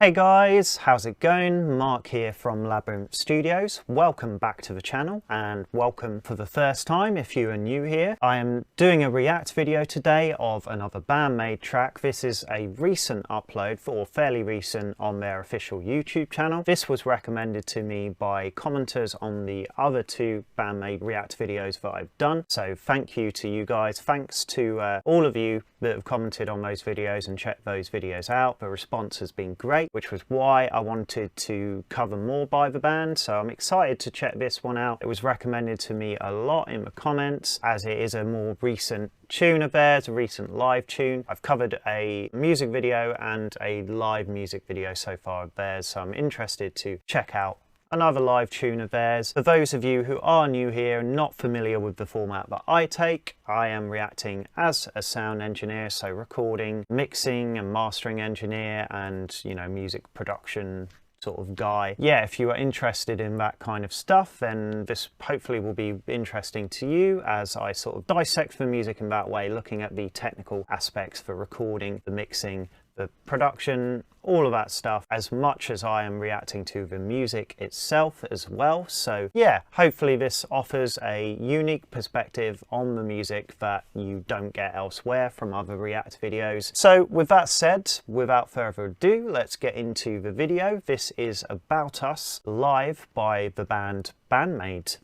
Hey guys, how's it going? Mark here from Labyrinth Studios. Welcome back to the channel and welcome for the first time if you are new here. I am doing a react video today of another Band-maid track. This is a recent upload, or fairly recent, on their official YouTube channel. This was recommended to me by commenters on the other two Band-maid react videos that I've done. So thank you to you guys. Thanks to all of you that have commented on those videos and checked those videos out. The response has been great, which was why I wanted to cover more by the band. So I'm excited to check this one out. It was recommended to me a lot in the comments as it is a more recent tune of theirs, a recent live tune. I've covered a music video and a live music video so far of theirs, so I'm interested to check out another live tune of theirs. For those of you who are new here and not familiar with the format that I take, I am reacting as a sound engineer, so recording, mixing and mastering engineer and, you know, music production sort of guy. Yeah, if you are interested in that kind of stuff, then this hopefully will be interesting to you as I sort of dissect the music in that way, looking at the technical aspects for recording, the mixing, the production, all of that stuff, as much as I am reacting to the music itself as well. So yeah, hopefully this offers a unique perspective on the music that you don't get elsewhere from other react videos. So with that said, without further ado, let's get into the video. This is About Us, live by the band Band-maid.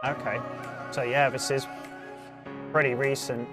Okay, so yeah, this is pretty recent.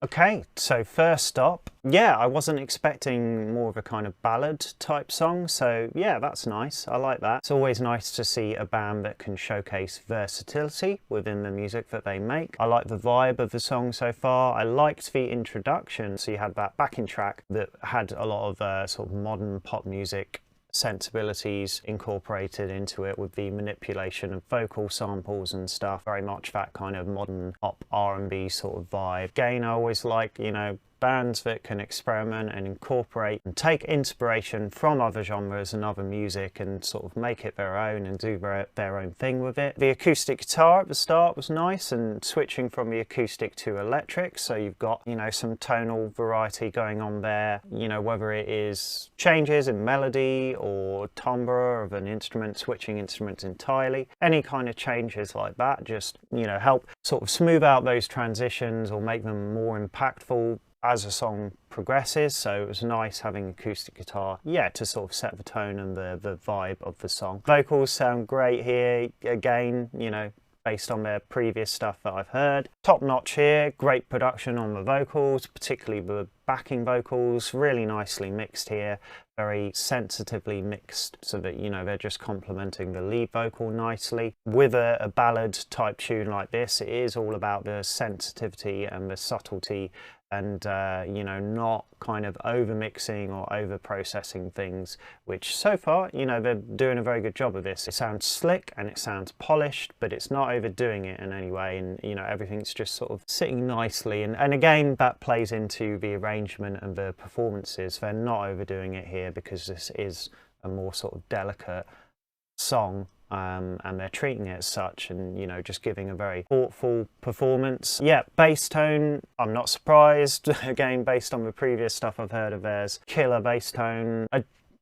Okay, so first up, yeah, I wasn't expecting more of a kind of ballad type song, so yeah, that's nice. I like that. It's always nice to see a band that can showcase versatility within the music that they make. I like the vibe of the song so far. I liked the introduction, so you had that backing track that had a lot of sort of modern pop music sensibilities incorporated into it with the manipulation of vocal samples and stuff, very much that kind of modern pop R&B sort of vibe. Again, I always like, you know, bands that can experiment and incorporate and take inspiration from other genres and other music and sort of make it their own and do their own thing with it. The acoustic guitar at the start was nice, and switching from the acoustic to electric, so you've got, you know, some tonal variety going on there, you know, whether it is changes in melody or timbre of an instrument, switching instruments entirely, any kind of changes like that just, you know, help sort of smooth out those transitions or make them more impactful as a song progresses. So it was nice having acoustic guitar, yeah, to sort of set the tone and the vibe of the song. Vocals sound great here, again, you know, based on their previous stuff that I've heard. Top notch here, great production on the vocals, particularly the backing vocals, really nicely mixed here, very sensitively mixed so that, you know, they're just complementing the lead vocal nicely. With a ballad type tune like this, it is all about the sensitivity and the subtlety and you know, not kind of over mixing or over processing things, which so far, you know, they're doing a very good job of this. It sounds slick and it sounds polished, but it's not overdoing it in any way, and, you know, everything's just sort of sitting nicely, and again, that plays into the arrangement and the performances. They're not overdoing it here because this is a more sort of delicate song. And they're treating it as such, and, you know, just giving a very thoughtful performance. Yeah, bass tone, I'm not surprised. Again, based on the previous stuff I've heard of theirs, killer bass tone.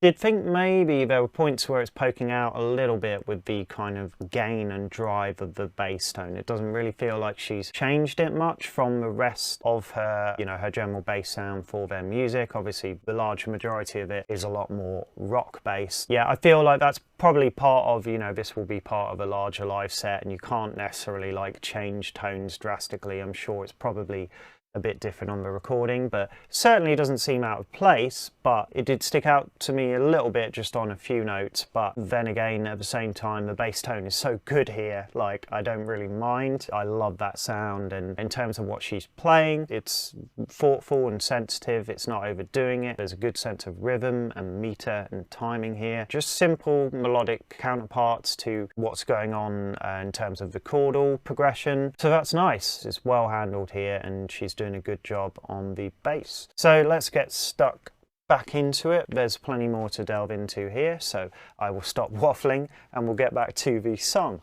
did think maybe there were points where it's poking out a little bit with the kind of gain and drive of the bass tone. It doesn't really feel like she's changed it much from the rest of her, you know, her general bass sound for their music. Obviously, the large majority of it is a lot more rock bass. Yeah, I feel like that's probably part of, you know, this will be part of a larger live set and you can't necessarily like change tones drastically. I'm sure it's probably a bit different on the recording, but certainly doesn't seem out of place. But it did stick out to me a little bit just on a few notes. But then again, at the same time, the bass tone is so good here, like I don't really mind. I love that sound, and in terms of what she's playing, it's thoughtful and sensitive. It's not overdoing it. There's a good sense of rhythm and meter and timing here. Just simple melodic counterparts to what's going on in terms of the chordal progression. So that's nice. It's well handled here, and she's doing a good job on the bass. So let's get stuck back into it. There's plenty more to delve into here, so I will stop waffling and we'll get back to the song.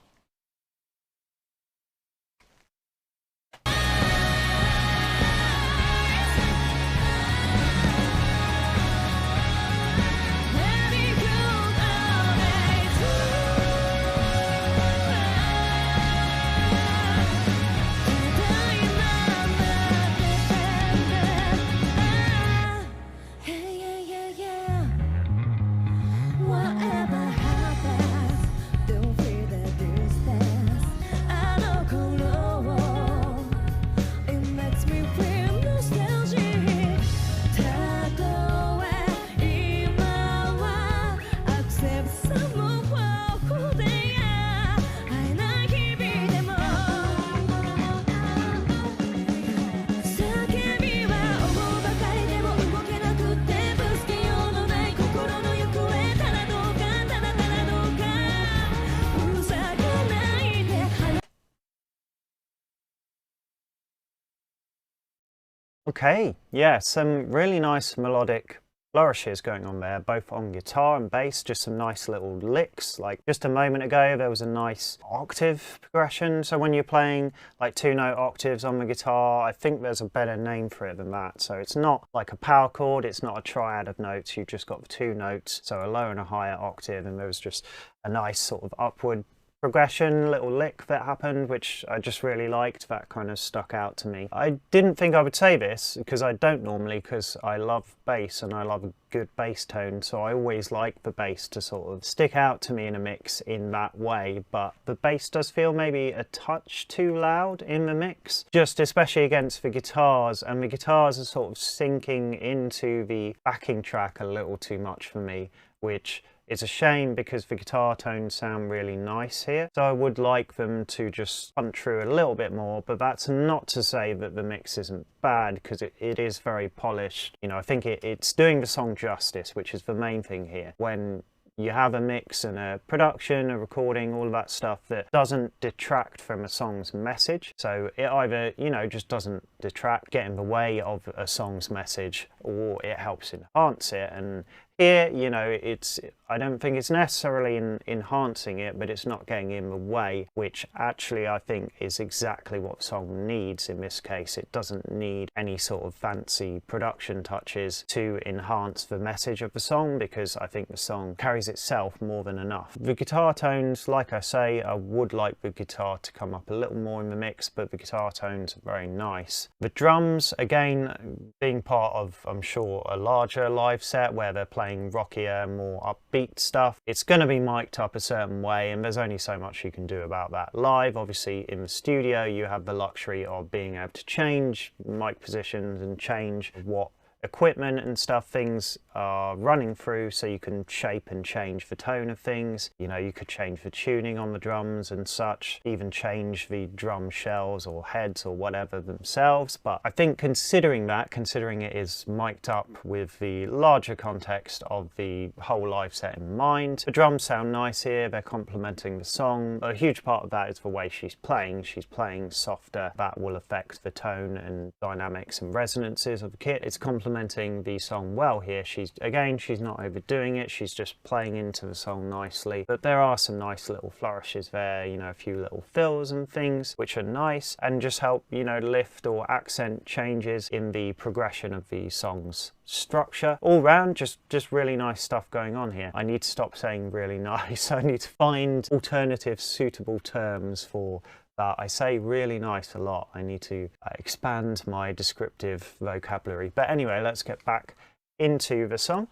Okay, yeah, some really nice melodic flourishes going on there, both on guitar and bass, just some nice little licks. Like just a moment ago, there was a nice octave progression. So when you're playing like 2-note octaves on the guitar, I think there's a better name for it than that. So it's not like a power chord, it's not a triad of notes, you've just got 2 notes, so a lower and a higher octave, and there was just a nice sort of upward progression, little lick that happened, which I just really liked. That kind of stuck out to me. I didn't think I would say this, because I don't normally, because I love bass and I love a good bass tone, so I always like the bass to sort of stick out to me in a mix in that way, but the bass does feel maybe a touch too loud in the mix, just especially against the guitars, and the guitars are sort of sinking into the backing track a little too much for me, which it's a shame because the guitar tones sound really nice here. So I would like them to just punch through a little bit more, but that's not to say that the mix isn't bad, because it is very polished. You know, I think it's doing the song justice, which is the main thing here. When you have a mix and a production, a recording, all of that stuff that doesn't detract from a song's message. So it either, you know, just doesn't detract, get in the way of a song's message, or it helps enhance it. And here, you know, I don't think it's necessarily enhancing it, but it's not getting in the way, which actually I think is exactly what the song needs in this case. It doesn't need any sort of fancy production touches to enhance the message of the song, because I think the song carries itself more than enough. The guitar tones, like I say, I would like the guitar to come up a little more in the mix, but the guitar tones are very nice. The drums, again, being part of, I'm sure, a larger live set where they're playing rockier, more upbeat stuff, it's going to be mic'd up a certain way, and there's only so much you can do about that live. Obviously in the studio you have the luxury of being able to change mic positions and change what equipment and stuff things are running through, so you can shape and change the tone of things. You know, you could change the tuning on the drums and such, even change the drum shells or heads or whatever themselves. But I think considering it is mic'd up with the larger context of the whole live set in mind, the drums sound nice here, they're complementing the song. A huge part of that is the way she's playing softer. That will affect the tone and dynamics and resonances of the kit. It's complementing complementing the song well here. She's not overdoing it, she's just playing into the song nicely, but there are some nice little flourishes there, you know, a few little fills and things which are nice and just help, you know, lift or accent changes in the progression of the song's structure. All round, just really nice stuff going on here. I need to stop saying really nice. I need to find alternative suitable terms for that. I say really nice a lot. I need to expand my descriptive vocabulary. But anyway, let's get back into the song.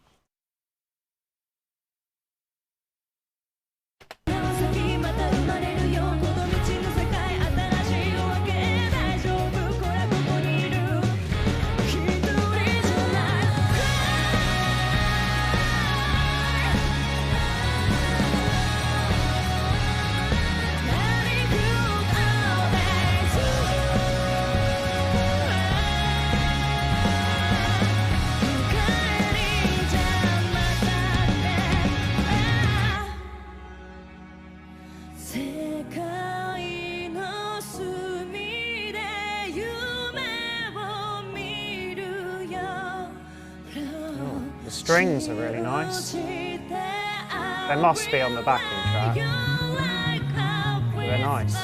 The strings are really nice. They must be on the backing track. They're nice.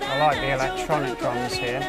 I like the electronic drums here.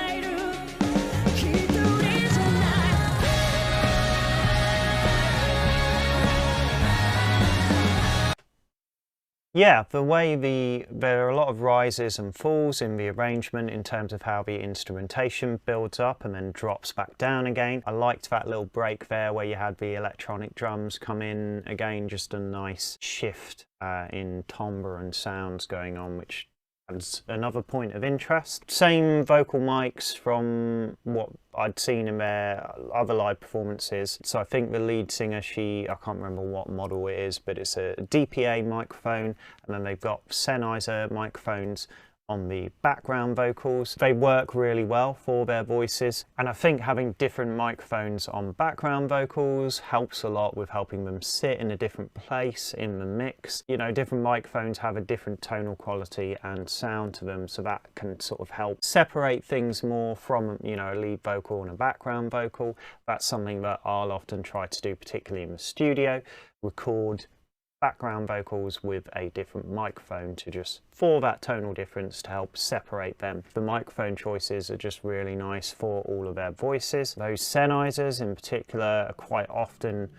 Yeah, the way there are a lot of rises and falls in the arrangement in terms of how the instrumentation builds up and then drops back down again. I liked that little break there where you had the electronic drums come in again, just a nice shift in timbre and sounds going on, which adds another point of interest. Same vocal mics from what I'd seen in their other live performances. So I think the lead singer, I can't remember what model it is, but it's a DPA microphone, and then they've got Sennheiser microphones on the background vocals. They work really well for their voices, and I think having different microphones on background vocals helps a lot with helping them sit in a different place in the mix. You know, different microphones have a different tonal quality and sound to them, so that can sort of help separate things more from, you know, a lead vocal and a background vocal. That's something that I'll often try to do, particularly in the studio, record background vocals with a different microphone for that tonal difference, to help separate them. The microphone choices are just really nice for all of their voices. Those Sennheisers in particular are quite often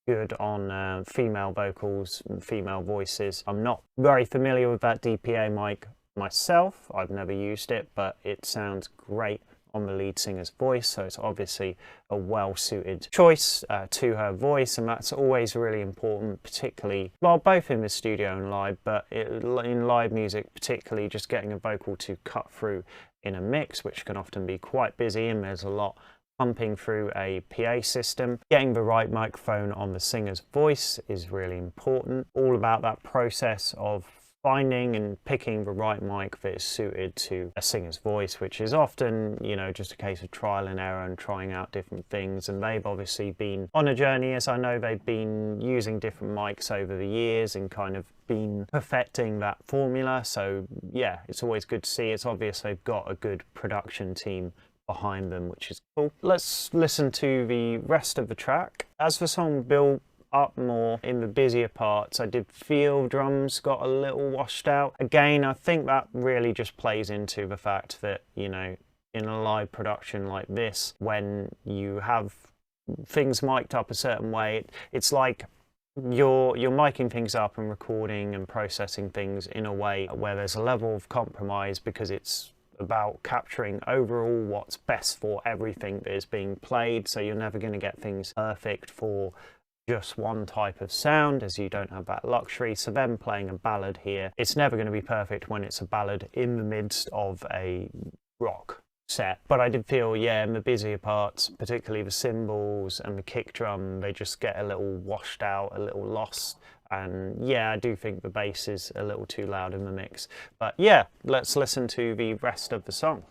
good on female vocals and female voices. I'm not very familiar with that DPA mic myself. I've never used it, but it sounds great on the lead singer's voice, so it's obviously a well-suited choice to her voice, and that's always really important, particularly, well, both in the studio and live, but in live music particularly, just getting a vocal to cut through in a mix, which can often be quite busy, and there's a lot pumping through a PA system. Getting the right microphone on the singer's voice is really important. All about that process of finding and picking the right mic that is suited to a singer's voice, which is often, you know, just a case of trial and error and trying out different things. And they've obviously been on a journey, as I know they've been using different mics over the years and kind of been perfecting that formula. So yeah, it's always good to see. It's obvious they've got a good production team behind them, which is cool. Let's listen to the rest of the track. As the song built up more in the busier parts, I did feel drums got a little washed out. Again, I think that really just plays into the fact that, you know, in a live production like this, when you have things mic'd up a certain way, it's like you're miking things up and recording and processing things in a way where there's a level of compromise, because it's about capturing overall what's best for everything that is being played. So you're never going to get things perfect for just one type of sound, as you don't have that luxury. So them playing a ballad here, it's never going to be perfect when it's a ballad in the midst of a rock set. But I did feel, yeah, in the busier parts, particularly the cymbals and the kick drum, they just get a little washed out, a little lost. And yeah, I do think the bass is a little too loud in the mix. But yeah, let's listen to the rest of the song.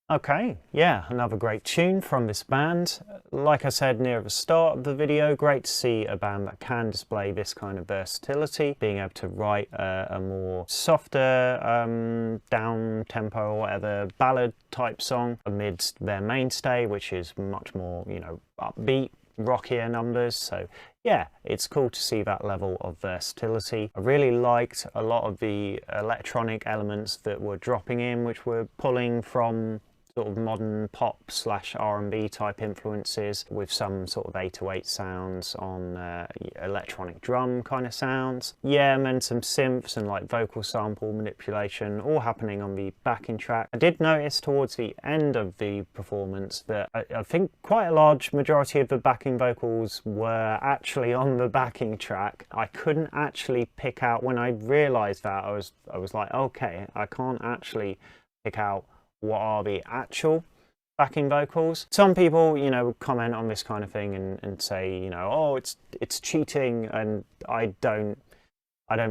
Okay, yeah, another great tune from this band. Like I said near the start of the video, great to see a band that can display this kind of versatility, being able to write a more softer, down tempo or whatever ballad type song amidst their mainstay, which is much more, you know, upbeat, rockier numbers. So yeah, it's cool to see that level of versatility. I really liked a lot of the electronic elements that were dropping in, which were pulling from sort of modern pop / R&B type influences, with some sort of 808 sounds on electronic drum kind of sounds. Yeah, and then some synths and like vocal sample manipulation all happening on the backing track. I did notice towards the end of the performance that I think quite a large majority of the backing vocals were actually on the backing track. I couldn't actually pick out, when I realized that, I was like, okay, I can't actually pick out what are the actual backing vocals. Some people, you know, comment on this kind of thing and say, you know, oh, it's cheating, and I don't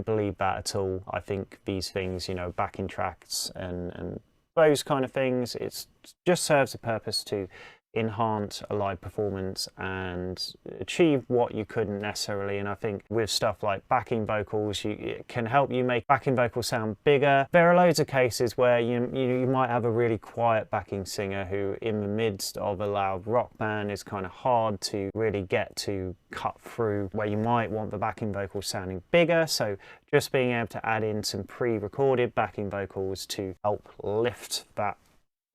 believe that at all. I think these things, you know, backing tracks and those kind of things, it just serves a purpose to enhance a live performance and achieve what you couldn't necessarily. And I think with stuff like backing vocals, it can help you make backing vocals sound bigger. There are loads of cases where you might have a really quiet backing singer who in the midst of a loud rock band is kind of hard to really get to cut through, where you might want the backing vocals sounding bigger. So just being able to add in some pre-recorded backing vocals to help lift that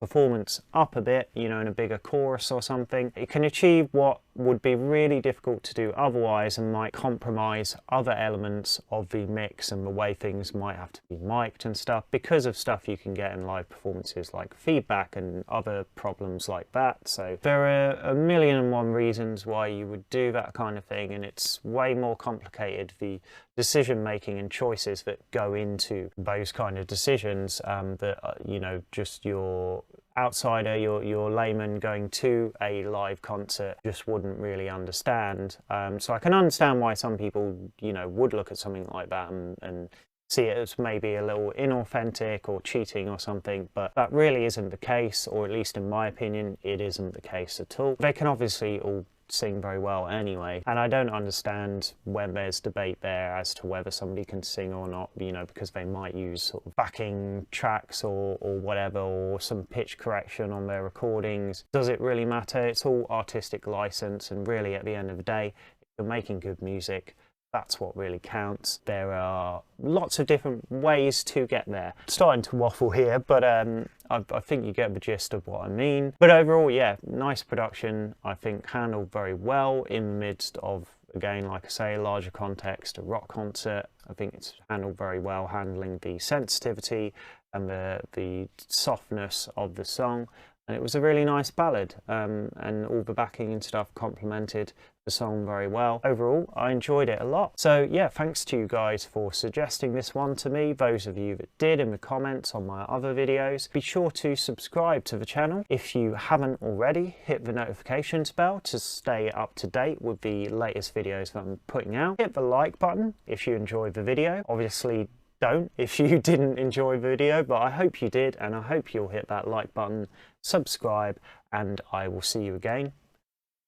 performance up a bit, you know, in a bigger chorus or something, it can achieve what would be really difficult to do otherwise and might compromise other elements of the mix and the way things might have to be mic'd and stuff, because of stuff you can get in live performances like feedback and other problems like that. So there are 1,000,001 reasons why you would do that kind of thing, and it's way more complicated, the decision making and choices that go into those kind of decisions, that you know, just your outsider, your layman going to a live concert just wouldn't really understand. So I can understand why some people, you know, would look at something like that and see it as maybe a little inauthentic or cheating or something, but that really isn't the case, or at least in my opinion, it isn't the case at all. They can obviously all sing very well anyway, and I don't understand when there's debate there as to whether somebody can sing or not, you know, because they might use sort of backing tracks or whatever, or some pitch correction on their recordings. Does it really matter? It's all artistic license, and really at the end of the day, if you're making good music, that's what really counts. There are lots of different ways to get there. Starting to waffle here, but I think you get the gist of what I mean. But overall, yeah, nice production. I think handled very well in the midst of, again, like I say, a larger context, a rock concert. I think it's handled very well, handling the sensitivity and the softness of the song. and it was a really nice ballad, and all the backing and stuff complemented the song very well. Overall, I enjoyed it a lot. So yeah, thanks to you guys for suggesting this one to me, those of you that did in the comments on my other videos. Be sure to subscribe to the channel if you haven't already. Hit the notifications bell to stay up to date with the latest videos that I'm putting out. Hit the like button if you enjoyed the video. Obviously don't if you didn't enjoy the video, but I hope you did, and I hope you'll hit that like button, subscribe, and I will see you again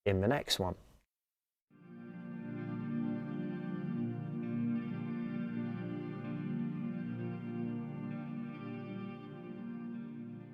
in the next one.